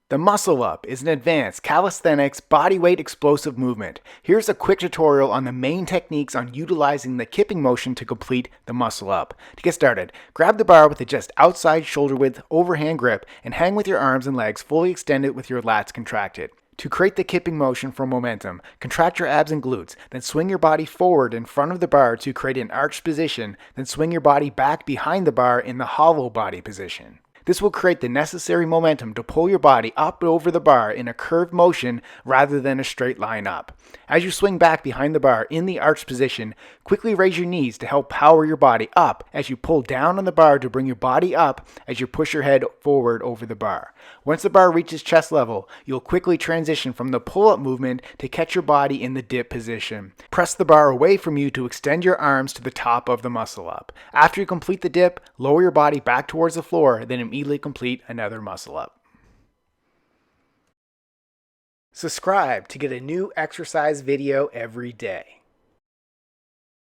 The muscle up is an advanced calisthenics bodyweight explosive movement. Here's a quick tutorial on the main techniques on utilizing the kipping motion to complete the muscle up. To get started, grab the bar with a just outside shoulder width overhand grip and hang with your arms and legs fully extended with your lats contracted. To create the kipping motion for momentum, contract your abs and glutes, then swing your body forward in front of the bar to create an arched position, then swing your body back behind the bar in the hollow body position. This will create the necessary momentum to pull your body up over the bar in a curved motion rather than a straight line up. As you swing back behind the bar in the arched position, quickly raise your knees to help power your body up as you pull down on the bar to bring your body up as you push your head forward over the bar. Once the bar reaches chest level, you'll quickly transition from the pull-up movement to catch your body in the dip position. Press the bar away from you to extend your arms to the top of the muscle up. After you complete the dip, lower your body back towards the floor, then immediately complete another muscle up. Subscribe to get a new exercise video every day.